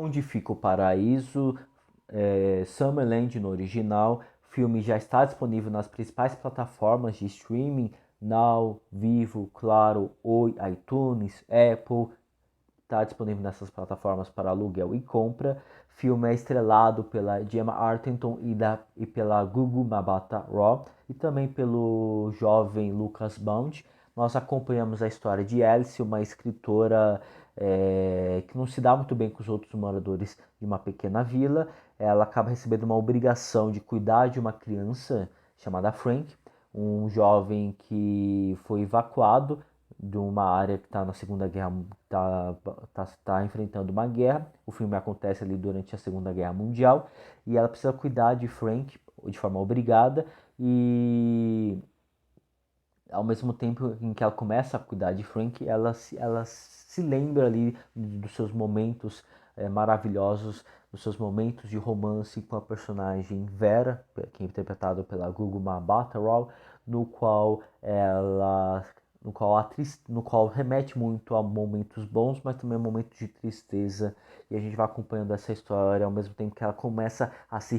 Onde Fica o Paraíso, Summerland no original. O filme já está disponível nas principais plataformas de streaming, Now, Vivo, Claro, Oi, iTunes, Apple. Está disponível nessas plataformas para aluguel e compra. O filme é estrelado pela Gemma Arterton e pela Gugu Mbatha-Raw e também pelo jovem Lucas Bound. Nós acompanhamos a história de Alice, uma escritora que não se dá muito bem com os outros moradores de uma pequena vila. Ela acaba recebendo uma obrigação de cuidar de uma criança chamada Frank, um jovem que foi evacuado de uma área que está na Segunda Guerra, tá enfrentando uma guerra. O filme acontece ali durante a Segunda Guerra Mundial e ela precisa cuidar de Frank de forma obrigada e ao mesmo tempo em que ela começa a cuidar de Frank, ela se lembra ali dos seus momentos maravilhosos, dos seus momentos de romance com a personagem Vera, que é interpretada pela Gugu Mbatha-Raw, no qual ela no qual remete muito a momentos bons, mas também a momentos de tristeza, e a gente vai acompanhando essa história ao mesmo tempo que ela começa a se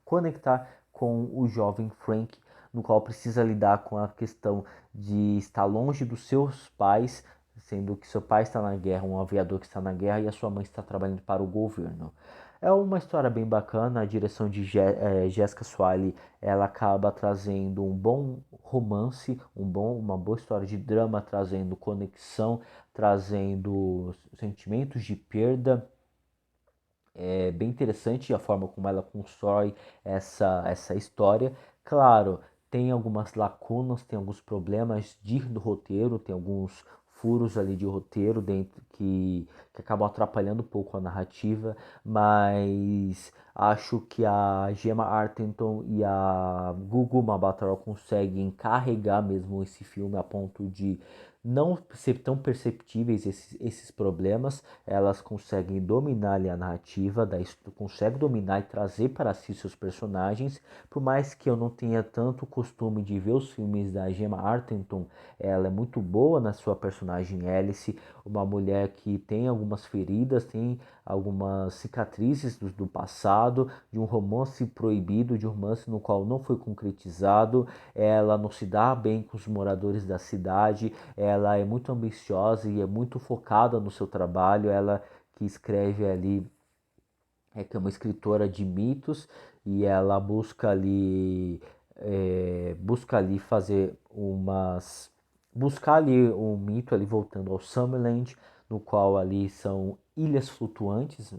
conectar com o jovem Frank, no qual precisa lidar com a questão de estar longe dos seus pais, sendo que seu pai está na guerra, um aviador que está na guerra, e a sua mãe está trabalhando para o governo. É uma história bem bacana, a direção de Jessica Swiley, ela acaba trazendo um bom romance, uma boa história de drama, trazendo conexão, trazendo sentimentos de perda. É bem interessante a forma como ela constrói essa história. Claro, tem algumas lacunas, tem alguns problemas do roteiro, tem alguns furos ali de roteiro dentro que acabam atrapalhando um pouco a narrativa, mas acho que a Gemma Arterton e a Gugu Mbatha conseguem carregar mesmo esse filme a ponto de não ser tão perceptíveis esses problemas. Elas conseguem dominar ali a narrativa, conseguem dominar e trazer para si seus personagens. Por mais que eu não tenha tanto costume de ver os filmes da Gemma Arterton, ela é muito boa na sua personagem Alice, uma mulher que tem algumas feridas, tem algumas cicatrizes do passado, de um romance proibido, de um romance no qual não foi concretizado. Ela não se dá bem com os moradores da cidade, ela é muito ambiciosa e é muito focada no seu trabalho. Ela que escreve ali, que é uma escritora de mitos, e ela busca ali fazer buscar ali um mito ali voltando ao Summerland, no qual ali são ilhas flutuantes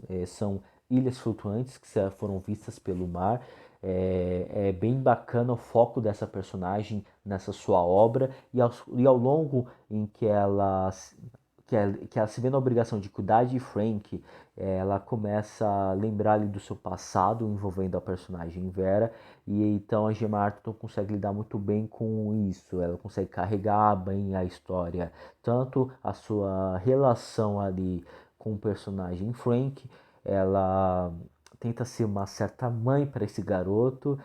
que foram vistas pelo mar. É bem bacana o foco dessa personagem nessa sua obra, e ao longo em que ela se vê na obrigação de cuidar de Frank, ela começa a lembrar ali do seu passado envolvendo a personagem Vera, e então a Gemma Arterton consegue lidar muito bem com isso. Ela consegue carregar bem a história, tanto a sua relação ali com o personagem Frank. Ela tenta ser uma certa mãe para esse garoto,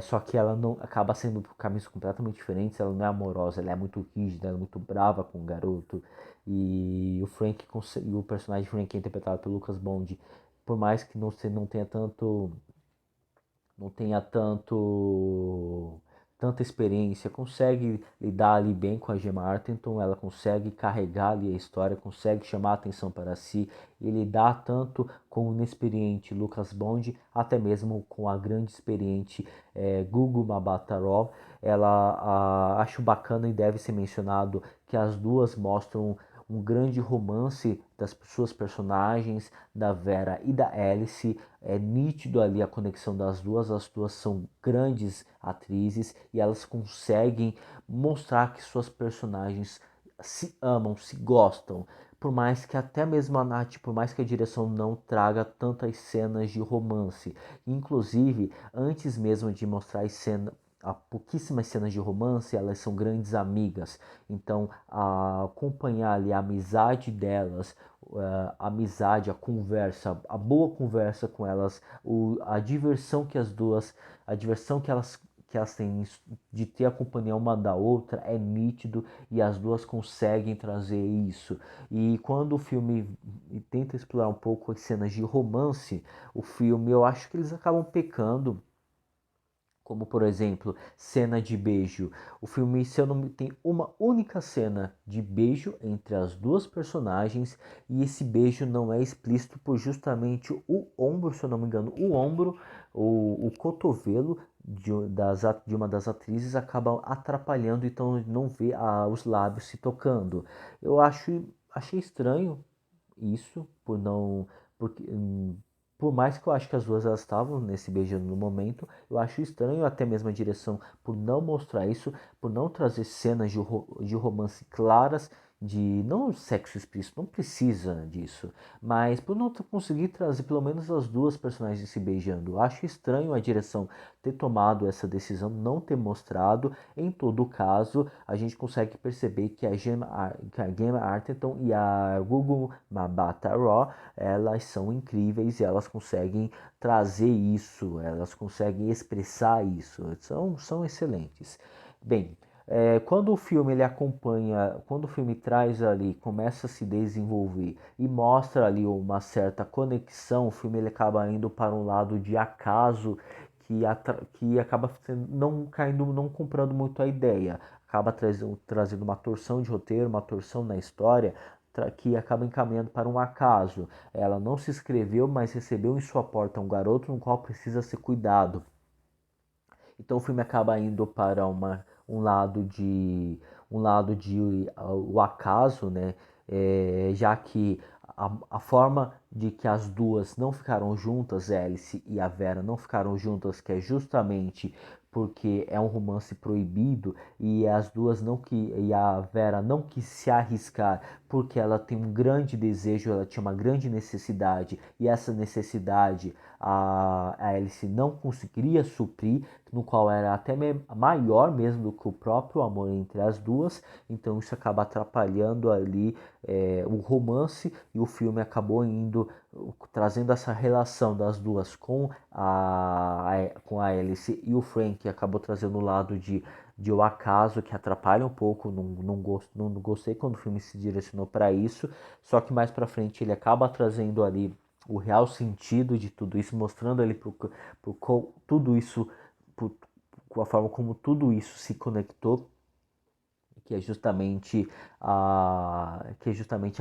só que ela não acaba sendo por caminhos completamente diferentes. Ela não é amorosa, ela é muito rígida, ela é muito brava com o garoto. E o personagem Frank, é interpretado pelo Lucas Bond, por mais que não tenha tanta experiência, consegue lidar ali bem com a Gemma Arterton. Ela consegue carregar ali a história, consegue chamar a atenção para si e lidar tanto com o inexperiente Lucas Bond, até mesmo com a grande experiente Gugu Mbatha-Raw. Acho bacana e deve ser mencionado que as duas mostram um grande romance das suas personagens, da Vera e da Alice. É nítido ali a conexão das duas. As duas são grandes atrizes e elas conseguem mostrar que suas personagens se amam, se gostam. Por mais que até mesmo a Nath, por mais que a direção não traga tantas cenas de romance, inclusive antes mesmo de mostrar há pouquíssimas cenas de romance, elas são grandes amigas. Então, acompanhar ali a amizade delas, a amizade, a conversa, a boa conversa com elas, a diversão que as duas, a diversão que elas têm de ter a companhia uma da outra é nítido e as duas conseguem trazer isso. E quando o filme tenta explorar um pouco as cenas de romance, o filme eu acho que eles acabam pecando, como por exemplo, cena de beijo. O filme, se eu não me tem uma única cena de beijo entre as duas personagens e esse beijo não é explícito por justamente o ombro, se eu não me engano, o ombro, o cotovelo de uma das atrizes acaba atrapalhando, então não vê os lábios se tocando. Achei estranho isso, porque, por mais que eu acho que as duas elas estavam nesse beijando no momento, eu acho estranho até mesmo a direção por não mostrar isso, por não trazer cenas de romance claras, de não sexo explícito, não precisa disso, mas por não conseguir trazer pelo menos as duas personagens se beijando. Eu acho estranho a direção ter tomado essa decisão, não ter mostrado. Em todo caso, a gente consegue perceber que que a Gemma Arterton e a Gugu Mbatha-Raw, elas são incríveis e elas conseguem trazer isso, elas conseguem expressar isso, são excelentes. Bem, quando o filme ele acompanha, quando o filme traz ali, começa a se desenvolver e mostra ali uma certa conexão, o filme ele acaba indo para um lado de acaso que acaba não caindo, não comprando muito a ideia, acaba trazendo uma torção de roteiro, uma torção na história que acaba encaminhando para um acaso. Ela não se inscreveu, mas recebeu em sua porta um garoto no qual precisa ser cuidado. Então o filme acaba indo para um lado de o acaso, né? Já que a forma de que as duas não ficaram juntas, Alice e a Vera não ficaram juntas, que é justamente porque é um romance proibido e as duas não que e a Vera não quis se arriscar porque ela tem um grande desejo, ela tinha uma grande necessidade e essa necessidade a Alice não conseguiria suprir, no qual era até maior mesmo do que o próprio amor entre as duas, então isso acaba atrapalhando ali o romance e o filme acabou indo trazendo essa relação das duas com a Alice e o Frank, acabou trazendo o lado de o acaso que atrapalha um pouco, não gostei quando o filme se direcionou para isso, só que mais para frente ele acaba trazendo ali o real sentido de tudo isso, mostrando ali tudo isso, por, com a forma como tudo isso se conectou, que é justamente a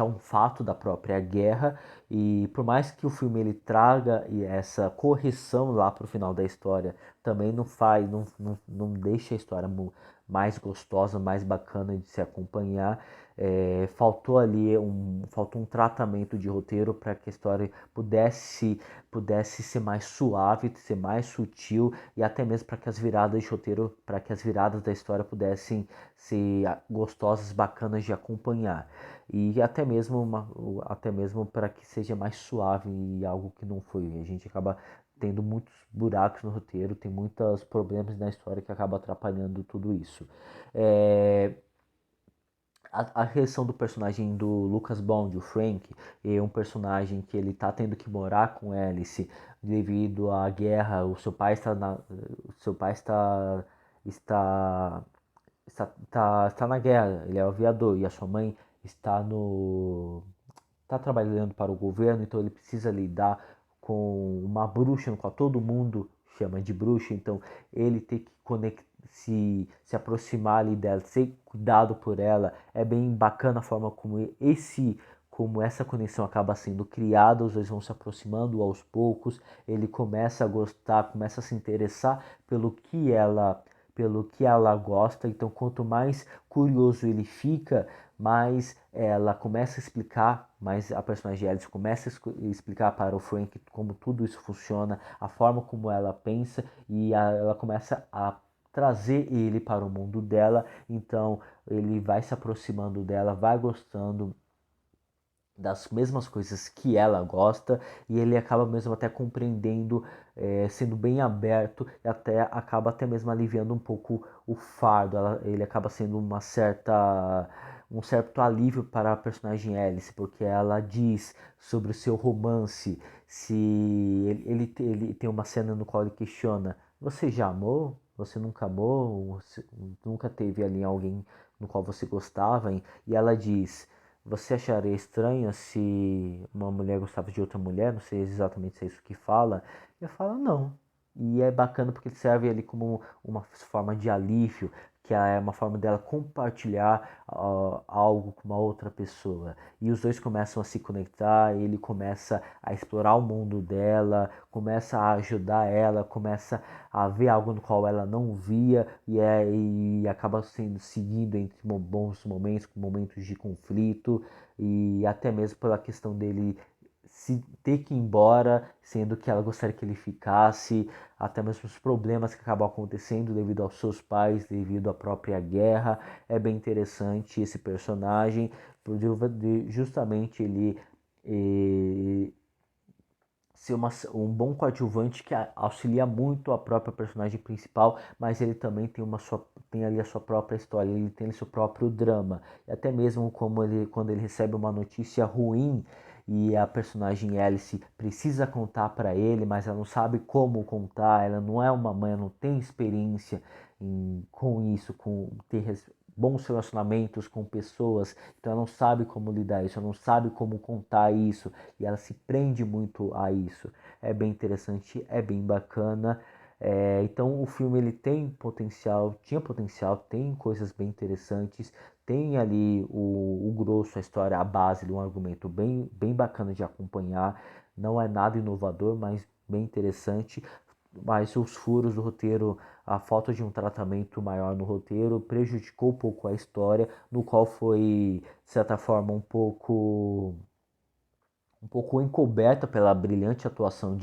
um fato da própria guerra, e por mais que o filme ele traga essa correção lá para o final da história, também não deixa a história mais gostosa, mais bacana de se acompanhar. Faltou um tratamento de roteiro para que a história pudesse ser mais suave, ser mais sutil e até mesmo para que as viradas de roteiro, para que as viradas da história pudessem ser gostosas, bacanas de acompanhar. E até mesmo para que seja mais suave e algo que não foi. A gente acaba tendo muitos buracos no roteiro, tem muitos problemas na história que acaba atrapalhando tudo isso. É, a reação do personagem do Lucas Bond, o Frank, é um personagem que ele tá tendo que morar com Alice devido à guerra. O seu pai está, está na guerra, ele é um aviador e a sua mãe está trabalhando para o governo, então ele precisa lidar com uma bruxa, no qual todo mundo chama de bruxa, então ele tem que se aproximar ali dela, ser cuidado por ela, é bem bacana a forma como essa conexão acaba sendo criada, os dois vão se aproximando aos poucos, ele começa a gostar, começa a se interessar pelo que ela gosta, então quanto mais curioso ele fica, mais ela começa a explicar, mais a personagem Alice começa a explicar para o Frank como tudo isso funciona, a forma como ela pensa e ela começa a trazer ele para o mundo dela, então ele vai se aproximando dela, vai gostando das mesmas coisas que ela gosta e ele acaba mesmo até compreendendo, sendo bem aberto e até acaba até mesmo aliviando um pouco o fardo. Ele acaba sendo um certo alívio para a personagem Alice, porque ela diz sobre o seu romance, se ele tem uma cena no qual ele questiona: você já amou? você nunca amou, nunca teve ali alguém no qual você gostava, e ela diz, você acharia estranho se uma mulher gostava de outra mulher? Não sei exatamente se é isso que fala. E ela fala, não. E é bacana porque serve ali como uma forma de alívio, que é uma forma dela compartilhar algo com uma outra pessoa. E os dois começam a se conectar, ele começa a explorar o mundo dela, começa a ajudar ela, começa a ver algo no qual ela não via e acaba sendo seguido entre bons momentos, momentos de conflito e até mesmo pela questão dele se ter que ir embora, sendo que ela gostaria que ele ficasse, até mesmo os problemas que acabam acontecendo devido aos seus pais, devido à própria guerra. É bem interessante esse personagem, justamente ele ser um bom coadjuvante que auxilia muito a própria personagem principal, mas ele também tem ali a sua própria história, ele tem seu próprio drama. E até mesmo quando ele recebe uma notícia ruim e a personagem Alice precisa contar para ele, mas ela não sabe como contar, ela não é uma mãe, ela não tem experiência com isso, com ter bons relacionamentos com pessoas, então ela não sabe como lidar isso, ela não sabe como contar isso, e ela se prende muito a isso. É bem interessante, é bem bacana. Então o filme ele tem potencial, tinha potencial, tem coisas bem interessantes, tem ali o grosso, a história, a base de um argumento bem bacana de acompanhar. Não é nada inovador, mas bem interessante. Mas os furos do roteiro, a falta de um tratamento maior no roteiro prejudicou um pouco a história, no qual foi, de certa forma, um pouco encoberta pela brilhante atuação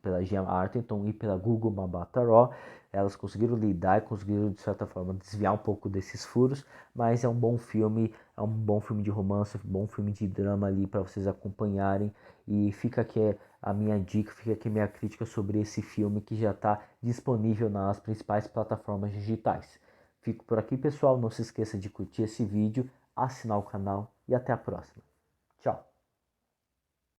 pela Gemma Arterton e pela Gugu Mbatha-Raw. Elas conseguiram lidar e conseguiram, de certa forma, desviar um pouco desses furos, mas é um bom filme de romance, um bom filme de drama ali para vocês acompanharem. E fica aqui a minha dica, fica aqui a minha crítica sobre esse filme que já está disponível nas principais plataformas digitais. Fico por aqui, pessoal. Não se esqueça de curtir esse vídeo, assinar o canal e até a próxima. Tchau!